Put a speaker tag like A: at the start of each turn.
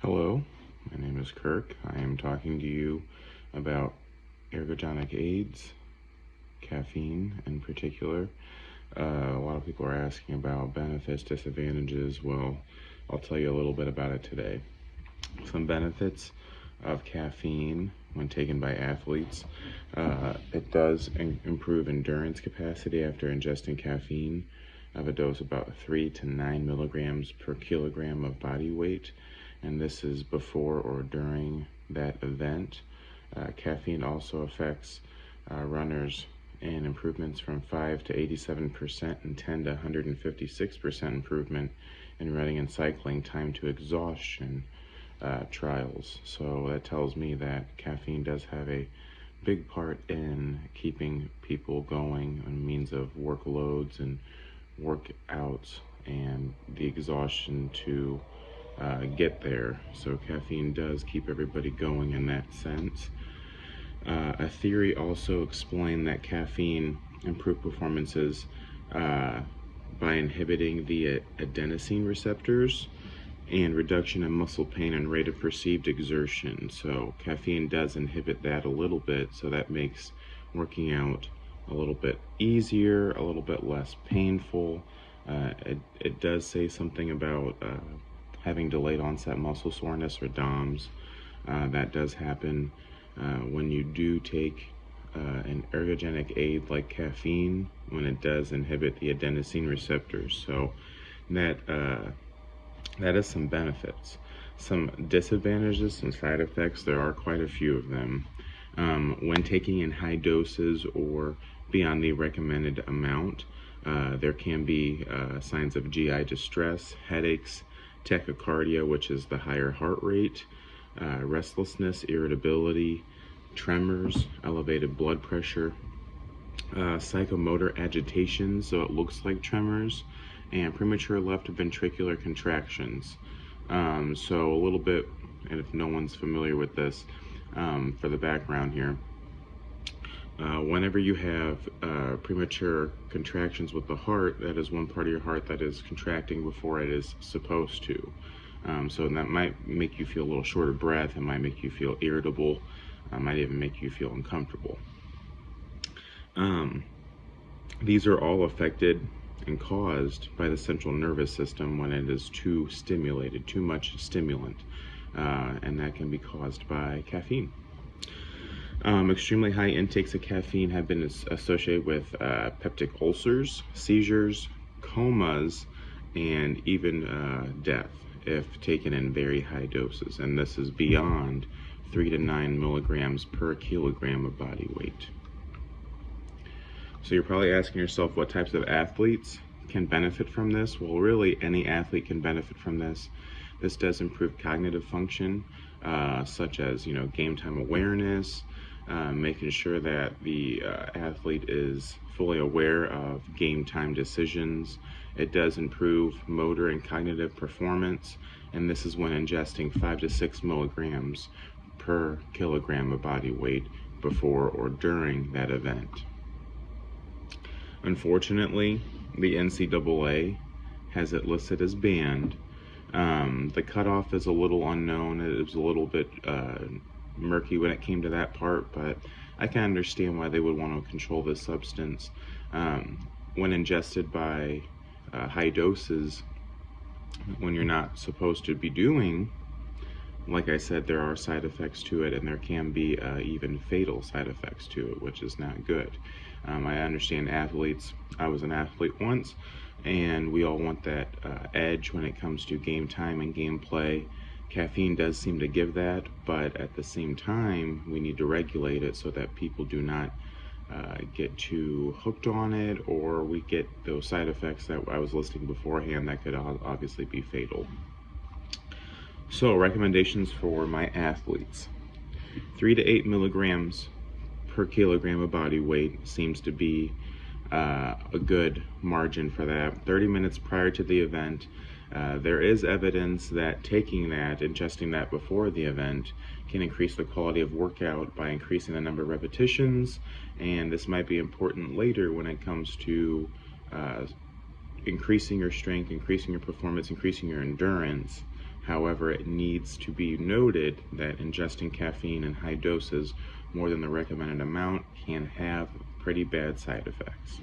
A: Hello, my name is Kirk. I am talking to you about ergogenic aids, caffeine in particular. A lot of people are asking about benefits, disadvantages. Well, I'll tell you a little bit about it today. Some benefits of caffeine when taken by athletes. It does improve endurance capacity after ingesting caffeine of a dose about 3 to 9 milligrams per kilogram of body weight, and this is before or during that event. Caffeine also affects runners in improvements from 5 to 87% and 10 to 156% improvement in running and cycling time to exhaustion trials. So that tells me that caffeine does have a big part in keeping people going on means of workloads and workouts and the exhaustion to get there. So caffeine does keep everybody going in that sense. A theory also explained that caffeine improved performances by inhibiting the adenosine receptors and reduction in muscle pain and rate of perceived exertion. So caffeine does inhibit that a little bit, so that makes working out a little bit easier, a little bit less painful. It does say something about having delayed onset muscle soreness or DOMS. That does happen when you do take an ergogenic aid like caffeine, when it does inhibit the adenosine receptors. So that is some benefits. Some disadvantages, some side effects, there are quite a few of them. When taking in high doses or beyond the recommended amount, there can be signs of GI distress, headaches, tachycardia, which is the higher heart rate, restlessness, irritability, tremors, elevated blood pressure, psychomotor agitation, so it looks like tremors, and premature left ventricular contractions. So a little bit, and if no one's familiar with this, for the background here, whenever you have premature contractions with the heart, that is one part of your heart that is contracting before it is supposed to. So that might make you feel a little short of breath. It might make you feel irritable. It might even make you feel uncomfortable. These are all affected and caused by the central nervous system when it is too stimulated, too much stimulant, and that can be caused by caffeine. Extremely high intakes of caffeine have been associated with peptic ulcers, seizures, comas, and even death if taken in very high doses, and this is beyond 3 to 9 milligrams per kilogram of body weight. So you're probably asking yourself what types of athletes can benefit from this. Well, really any athlete can benefit from this. This does improve cognitive function, such as game time awareness, making sure that the athlete is fully aware of game time decisions. It does improve motor and cognitive performance, and this is when ingesting 5 to 6 milligrams per kilogram of body weight before or during that event. Unfortunately, the NCAA has it listed as banned. The cutoff is a little unknown. It was a little bit murky when it came to that part, but I can understand why they would want to control this substance. When ingested by high doses, when you're not supposed to be doing, like I said, there are side effects to it, and there can be even fatal side effects to it, which is not good. I understand athletes. I was an athlete once, and we all want that edge when it comes to game time and gameplay. Caffeine does seem to give that, but at the same time, we need to regulate it so that people do not get too hooked on it, or we get those side effects that I was listing beforehand that could obviously be fatal. So, recommendations for my athletes. 3 to 8 milligrams per kilogram of body weight seems to be a good margin for that. 30 minutes prior to the event, there is evidence that taking that, ingesting that before the event, can increase the quality of workout by increasing the number of repetitions, and this might be important later when it comes to increasing your strength, increasing your performance, increasing your endurance. However, it needs to be noted that ingesting caffeine in high doses, more than the recommended amount, can have pretty bad side effects.